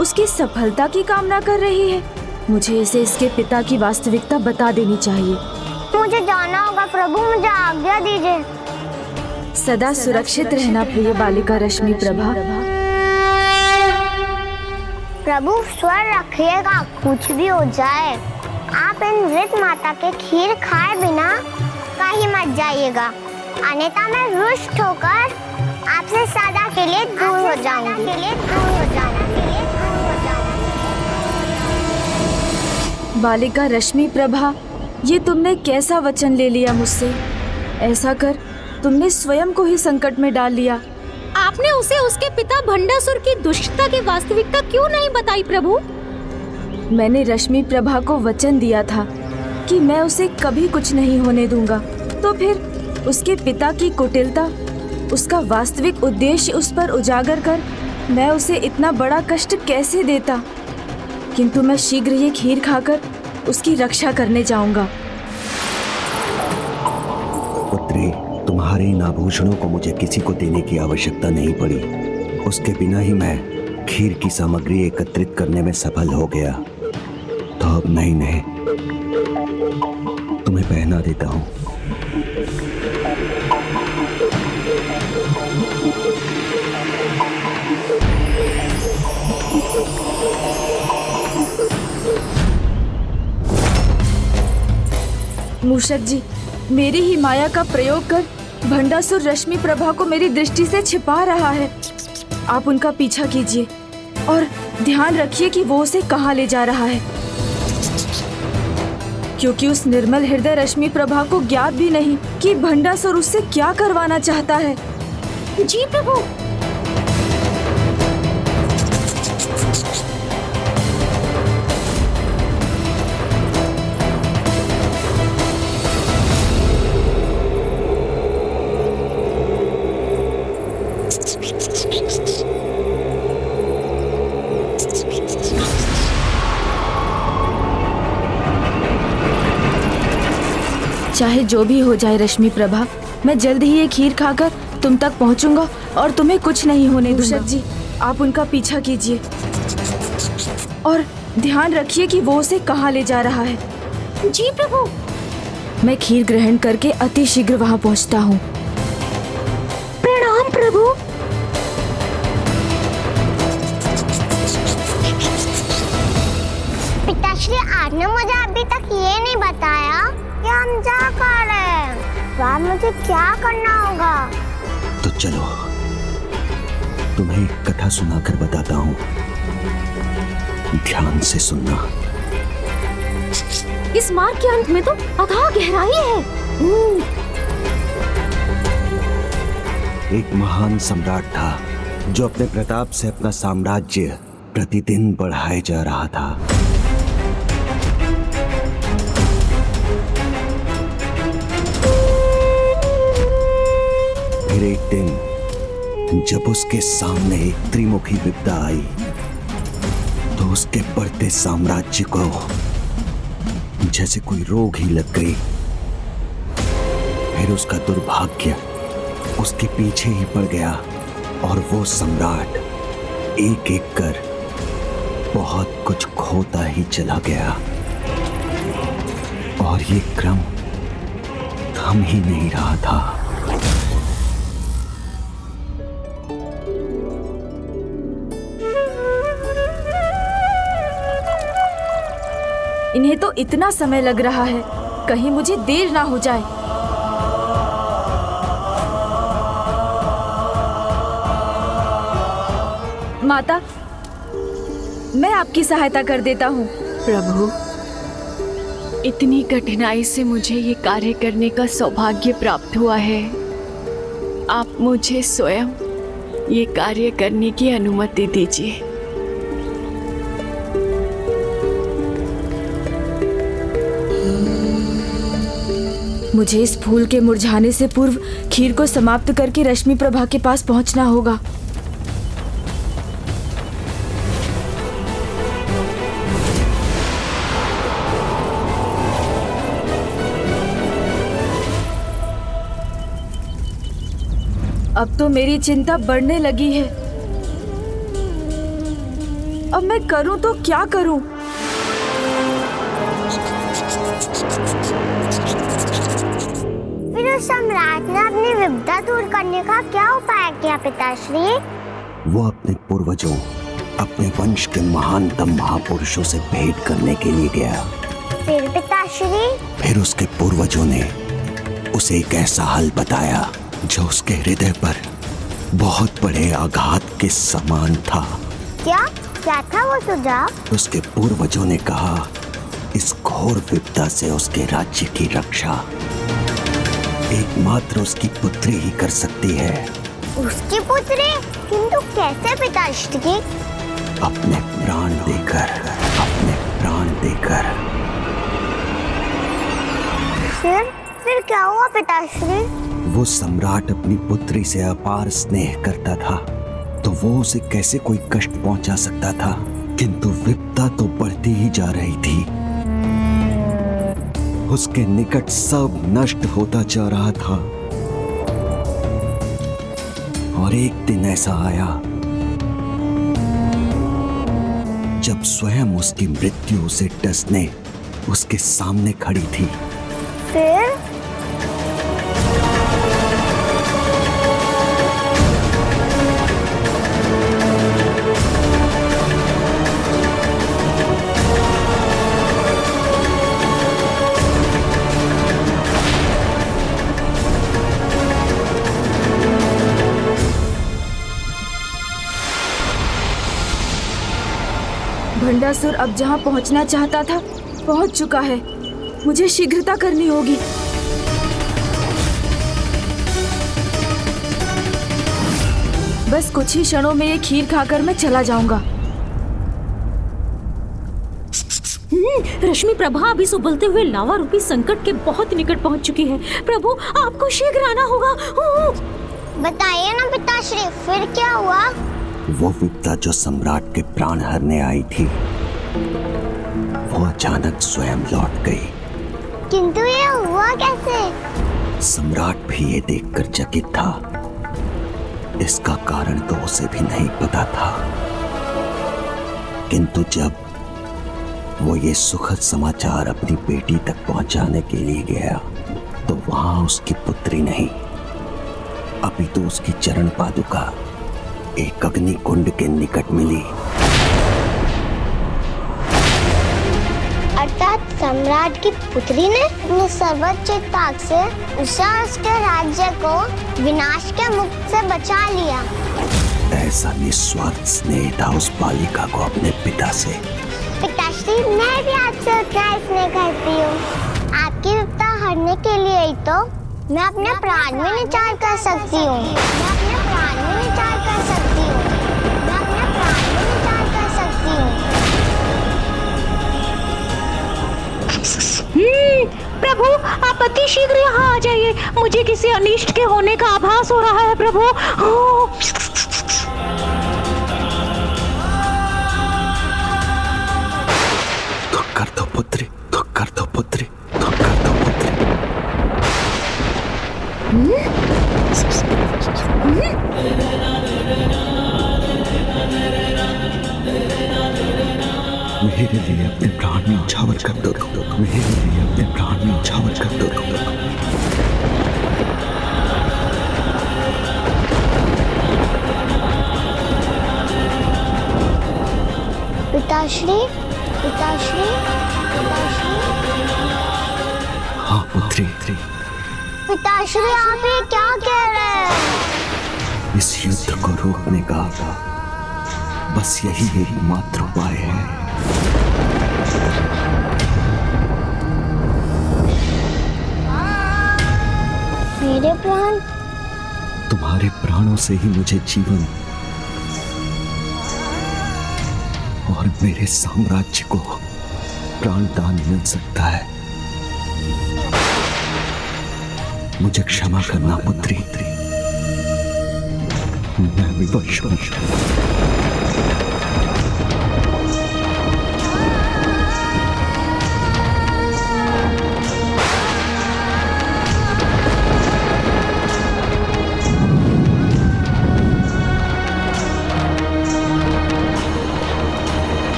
उसकी सफलता की कामना कर रही है। मुझे इसे इसके पिता की वास्तविकता बता देनी चाहिए। मुझे जाना होगा प्रभु, मुझे आज्ञा दीजिए। सदा सुरक्षित रहना प्रिय बालिका रश्मि प्रभा। प्रभु स्वर रखिएगा, कुछ भी हो जाए आप इन वृद्ध माता के खीर खाए बिना कहीं मत जाइएगा, अन्यथा मैं रुष्ट होकर आपसे सदा के लिए दूर हो जाऊंगी। बालिका रश्मि प्रभा, ये तुमने कैसा वचन ले लिया मुझसे? ऐसा कर तुमने स्वयं को ही संकट में डाल लिया। आपने उसे उसके पिता भंडासुर की दुष्टता की वास्तविकता क्यों नहीं बताई प्रभु? मैंने रश्मि प्रभा को वचन दिया था कि मैं उसे कभी कुछ नहीं होने दूंगा, तो फिर उसके पिता की कुटिलता, उसका वास्तविक उद्देश्य उस पर उजागर कर मैं उसे इतना बड़ा कष्ट कैसे देता। किंतु मैं शीघ्र ये खीर खाकर उसकी रक्षा करने जाऊंगा। पुत्री, तुम्हारे इन आभूषणों को मुझे किसी को देने की आवश्यकता नहीं पड़ी, उसके बिना ही मैं खीर की सामग्री एकत्रित करने में सफल हो गया। तो अब मैं इन्हें तुम्हें पहना देता हूँ। मूषक जी, मेरी ही माया का प्रयोग कर भंडासुर रश्मि प्रभा को मेरी दृष्टि से छिपा रहा है। आप उनका पीछा कीजिए और ध्यान रखिए कि वो उसे कहाँ ले जा रहा है। क्योंकि उस निर्मल हृदय रश्मि प्रभा को ज्ञात भी नहीं कि भंडासुर उससे क्या करवाना चाहता है। जी प्रभु। चाहे जो भी हो जाए रश्मि प्रभा, मैं जल्द ही ये खीर खाकर तुम तक पहुंचूंगा और तुम्हें कुछ नहीं होने दूंगा। जी, आप उनका पीछा कीजिए और ध्यान रखिए कि वो उसे कहाँ ले जा रहा है। जी प्रभु। मैं खीर ग्रहण करके अति शीघ्र वहाँ पहुँचता हूँ। प्रणाम प्रभु। पिताश्री, आपने मुझे अभी तक ये नहीं बताया कि हम जा कहाँ रहे हैं। वहाँ मुझे क्या करना होगा? तो चलो तुम्हें एक कथा सुनाकर बताता हूँ, ध्यान से सुनना। इस मार्ग के अंत में तो अथाह गहराई है। एक महान सम्राट था जो अपने प्रताप से अपना साम्राज्य प्रतिदिन बढ़ाए जा रहा था। फिर एक दिन जब उसके सामने एक त्रिमुखी विपदा आई तो उसके बढ़ते साम्राज्य को जैसे कोई रोग ही लग गई। फिर उसका दुर्भाग्य उसके पीछे ही पड़ गया और वो सम्राट एक एक कर बहुत कुछ खोता ही चला गया और ये क्रम थम ही नहीं रहा था। इन्हें तो इतना समय लग रहा है, कहीं मुझे देर ना हो जाए। माता, मैं आपकी सहायता कर देता हूँ। प्रभु, इतनी कठिनाई से मुझे ये कार्य करने का सौभाग्य प्राप्त हुआ है। आप मुझे स्वयं ये कार्य करने की अनुमति दीजिए। मुझे इस फूल के मुरझाने से पूर्व खीर को समाप्त करके रश्मि प्रभा के पास पहुंचना होगा। अब तो मेरी चिंता बढ़ने लगी है। अब मैं करूं तो क्या करूं? फिर उस सम्राट ने अपनी विपदा दूर करने का क्या उपाय किया पिताश्री? वो अपने पूर्वजों, अपने वंश के महानतम महापुरुषों से भेंट करने के लिए गया। फिर पिताश्री? फिर उसके पूर्वजों ने उसे एक ऐसा हल बताया जो उसके हृदय पर बहुत बड़े आघात के समान था। क्या था वो सुझाव? उसके पूर्वजों ने कहा, इस घोर विपदा से उसके राज्य की रक्षा एकमात्र उसकी पुत्री ही कर सकती है। उसकी पुत्री? किंतु कैसे पिताश्री? अपने प्राण देकर, अपने प्राण देकर। फिर क्या हुआ पिताश्री? वो सम्राट अपनी पुत्री से अपार स्नेह करता था, तो वो उसे कैसे कोई कष्ट पहुंचा सकता था? किंतु विपदा तो बढ़ती ही जा रही थी। उसके निकट सब नष्ट होता जा रहा था। और एक दिन ऐसा आया जब स्वयं उसकी मृत्यु उसे डसने उसके सामने खड़ी थी। फिर? भंडासुर अब जहाँ पहुँचना चाहता था पहुँच चुका है। मुझे शीघ्रता करनी होगी। बस कुछ ही क्षणों में ये खीर खाकर मैं चला जाऊंगा। रश्मि प्रभा अभी से उबलते हुए लावा रूपी संकट के बहुत निकट पहुंच चुकी है। प्रभु आपको शीघ्र आना होगा। बताइए ना पिताश्री, फिर क्या हुआ? वो विपदा जो सम्राट के प्राण हरने आई थी, वो अचानक स्वयं लौट गई। किंतु ये हुआ कैसे? सम्राट भी ये देखकर चकित था। इसका कारण तो उसे भी नहीं पता था, किंतु जब वो ये सुखद समाचार अपनी बेटी तक पहुंचाने के लिए गया तो वहां उसकी पुत्री नहीं, अभी तो उसकी चरण पादुका एक अग्नि कुंड के निकट मिली। अर्थात सम्राट की पुत्री ने अपने सर्वोच्च ताक से उसके राज्य को विनाश के मुख से बचा लिया। ऐसा निस्वार्थ स्नेह था उस बालिका को अपने पिता से। पिताश्री, मैं भी आपसे उतना स्नेह करती हूँ। आपकी विपदा हरने के लिए ही तो मैं अपने प्राण में निचार कर सकती हूँ। मैं अपने प्राण में निचार कर सकती हूँ। मैं अपने प्राण में निचार कर सकती हूँ। प्रभु आप अति शीघ्र यहाँ आ जाइए। मुझे किसी अनिष्ट के होने का आभास हो रहा है प्रभु। कर दो पुत्री, तो कर दो पुत्री, तो कर दो पुत्री। मेरे लिए अपने प्राण में न्यौछावर कर दो। मेरे लिए अपने प्राण में न्यौछावर कर दो। पिताश्री, पिताश्री, पिताश्री। हाँ पुत्री। पिताश्री, आप ये क्या कह रहे हैं? इस युद्ध को रोकने का बस यही एकमात्र उपाय है। मेरे प्राण? तुम्हारे प्राणों से ही मुझे जीवन और मेरे साम्राज्य को प्राणदान मिल सकता है। मुझे क्षमा करना पुत्री, मैं विवश हूं।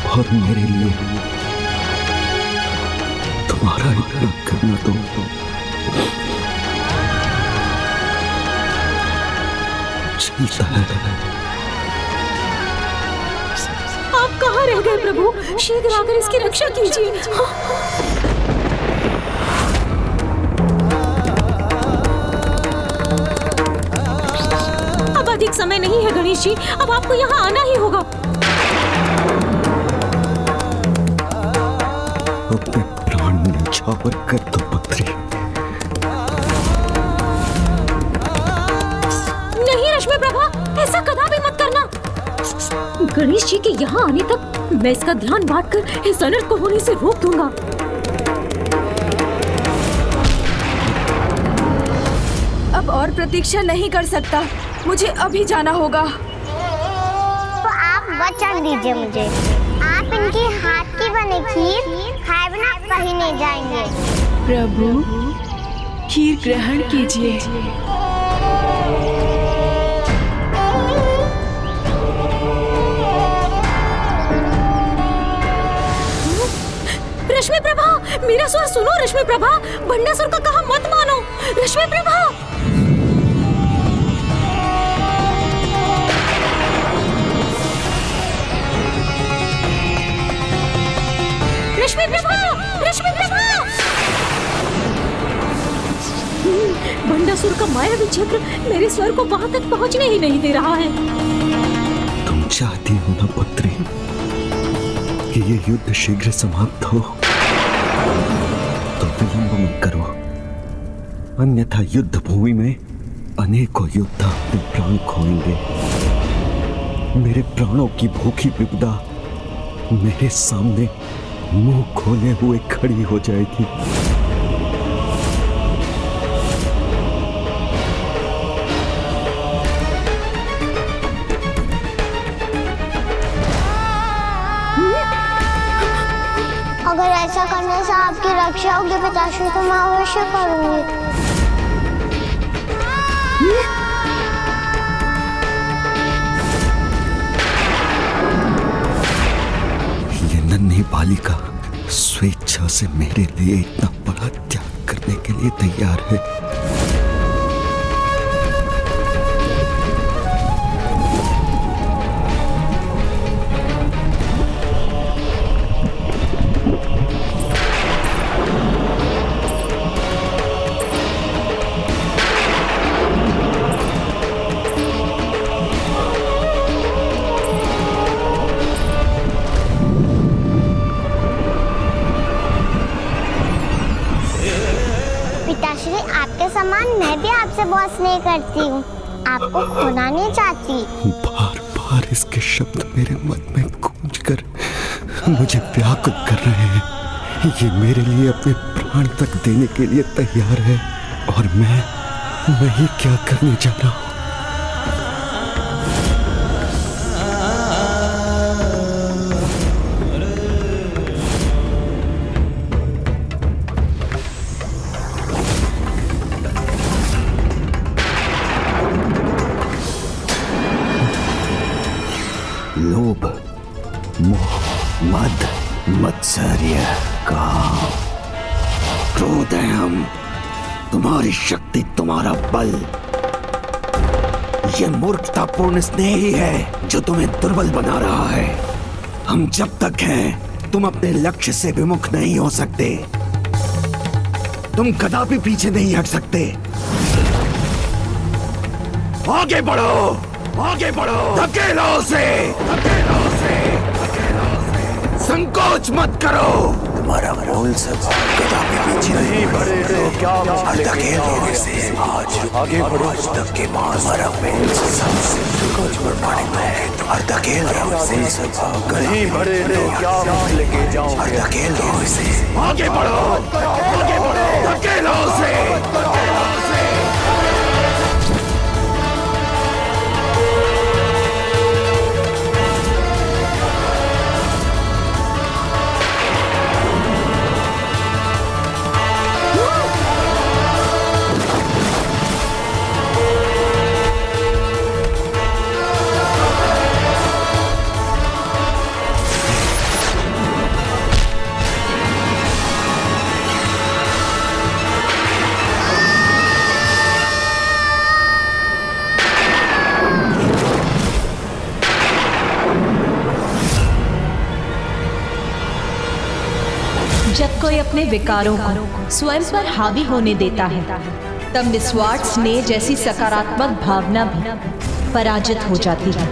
और मेरे लिए तुम्हारा इतना करना तो चलता है। आप कहाँ रह गए प्रभु? शीघ्र आकर इसकी रक्षा कीजिए। अब अधिक समय नहीं है गणेश जी, अब आपको यहाँ आना ही होगा। अपने प्राण में न्यौछावर कर दो पुत्री। नहीं रश्मि प्रभा, ऐसा कदापि मत करना। गणेश जी के यहाँ आने तक मैं इसका ध्यान बांटकर इस अनर्थ को होने से रोक दूंगा। अब और प्रतीक्षा नहीं कर सकता, मुझे अभी जाना होगा। तो आप वचन दीजिए मुझे, आप इनकी हाथ की बनी खीर खाए बिना कहीं नहीं जाएंगे। प्रभु खीर ग्रहण कीजिए। रश्मि प्रभा, मेरा स्वर सुनो रश्मि प्रभा, भंडासुर का कहा मत मानो। रश्मि प्रभा, रश्मि प्रभा, रश्मि प्रभा। भंडासुर का मायावी क्षेत्र मेरे स्वर को वहां तक पहुंचने ही नहीं दे रहा है। तुम चाहती हो ना पुत्री कि ये युद्ध शीघ्र समाप्त हो, तो विलंब मत करो, अन्यथा युद्ध भूमि में अनेकों योद्धा अपने प्राण खोएंगे। मेरे प्राणों की भूखी विपदा मेरे सामने मुंह खोले हुए खड़ी हो जाएगी। अगर ऐसा करने से आपकी रक्षा होगी पिताश्री तो मैं अवश्य करूंगी। ये नन्ही बालिका स्वेच्छा से मेरे लिए इतना बड़ा त्याग करने के लिए तैयार है। पिताश्री, आपके समान मैं भी आपसे बहुत स्नेह करती हूँ, आपको खोना नहीं चाहती। बार बार इसके शब्द मेरे मन में गूंज कर मुझे व्याकुल कर रहे हैं। ये मेरे लिए अपने प्राण तक देने के लिए तैयार है, और मैं ये क्या करने जा रहा हूँ। लोभ, मोह, मद, मत्सर्य, काम, क्रोध है हम, तुम्हारी शक्ति, तुम्हारा बल। ये मूर्खतापूर्ण स्नेह ही है जो तुम्हें दुर्बल बना रहा है। हम जब तक हैं, तुम अपने लक्ष्य से विमुख नहीं हो सकते। तुम कदापि पीछे नहीं हट सकते। आगे बढ़ो, आगे बढ़ो, धकेलो उसे, धकेलो उसे, धकेलो उसे। संकोच मत करो। तुम्हारा मूल स्वभाव कदापि पीछे नहीं बढ़े तो क्या धकेलो उसे। आज आगे बढ़ो, आज तक के बाद तुम्हारा मूल स्वभाव संकोच पर पाने दो और धकेलो उसे। स्वभाव नहीं बढ़े तो क्या लेके जाओ और धकेलो उसे। आगे बढ़ो, आगे बढ़ो, धकेलो उसे, धकेलो उसे। जब कोई अपने विकारों को स्वयं पर हावी होने देता है, तब निस्वार्थ स्नेह जैसी सकारात्मक भावना भी पराजित हो जाती है।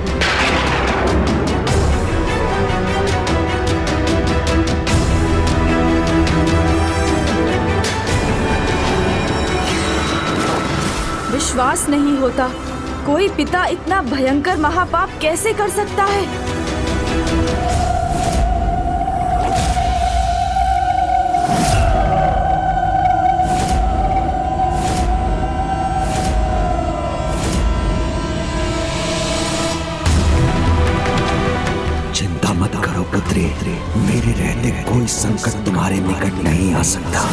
विश्वास नहीं होता, कोई पिता इतना भयंकर महापाप कैसे कर सकता है। चिंता मत करो पुत्री, मेरे रहते कोई संकट तुम्हारे निकट नहीं आ सकता।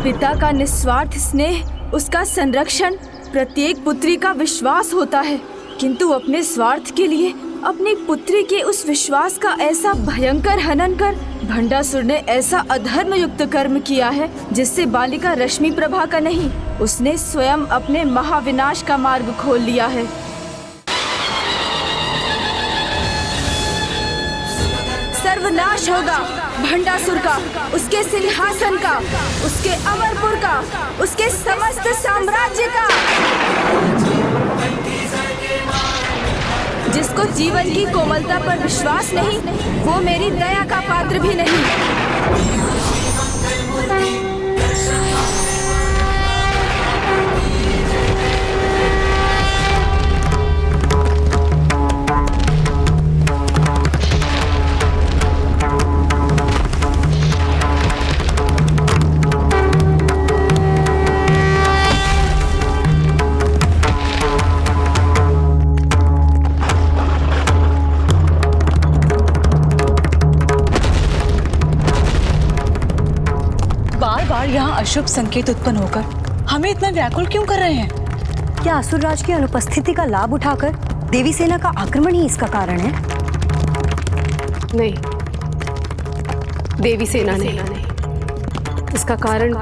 पिता का निस्वार्थ स्नेह, उसका संरक्षण प्रत्येक पुत्री का विश्वास होता है, किंतु अपने स्वार्थ के लिए अपनी पुत्री के उस विश्वास का ऐसा भयंकर हनन कर भंडासुर ने ऐसा अधर्म युक्त कर्म किया है जिससे बालिका रश्मि प्रभा का नहीं, उसने स्वयं अपने महाविनाश का मार्ग खोल लिया है। सर्वनाश होगा। भंडासुर का, उसके सिंहासन का, उसके अमरपुर का, उसके समस्त साम्राज्य का। जिसको जीवन की कोमलता पर विश्वास नहीं, वो मेरी दया का पात्र भी नहीं। यहाँ अशुभ संकेत उत्पन्न होकर हमें इतना व्याकुल क्यों कर रहे हैं? क्या असुरराज की अनुपस्थिति का लाभ उठाकर देवी सेना का आक्रमण ही इसका कारण है? नहीं, देवी सेना नहीं। इसका कारण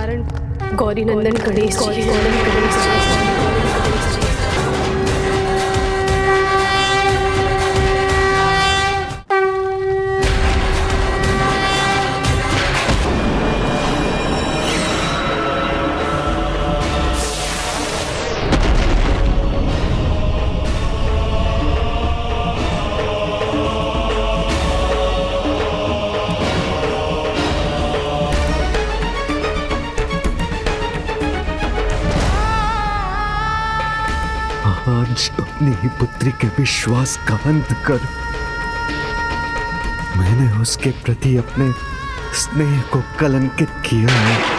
गौरी नंदन गणेश जी। आज अपनी ही पुत्री के विश्वास का अंत कर मैंने उसके प्रति अपने स्नेह को कलंकित किया है।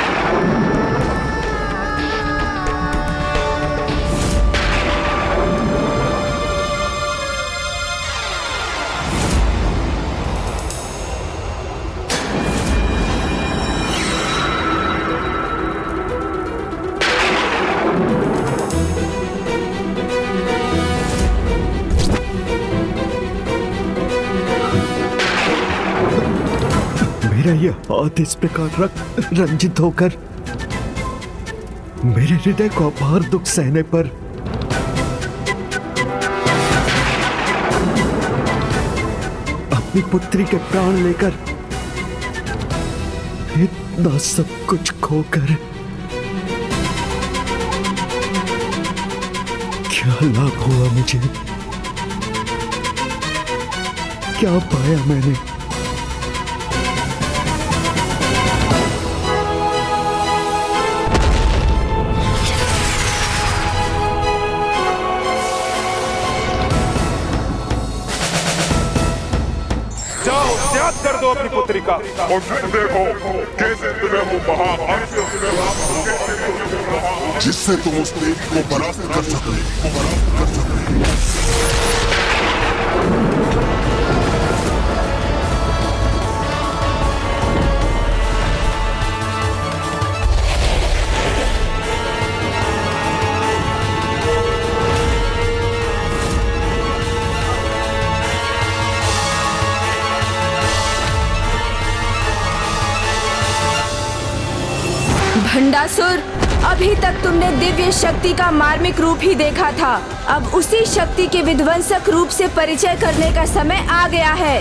ये हाथ इस प्रकार रंजित होकर मेरे हृदय को अपार दुख सहने पर अपनी पुत्री के प्राण लेकर इतना सब कुछ खोकर क्या लाभ हुआ मुझे? क्या पाया मैंने? कर दो अपनी पुत्री का और फिर देखो कैसे तुम्हें वो महाभारत जिससे तुम उस देवी को परास्त कर सकते। भंडासुर, अभी तक तुमने दिव्य शक्ति का मार्मिक रूप ही देखा था। अब उसी शक्ति के विध्वंसक रूप से परिचय करने का समय आ गया है।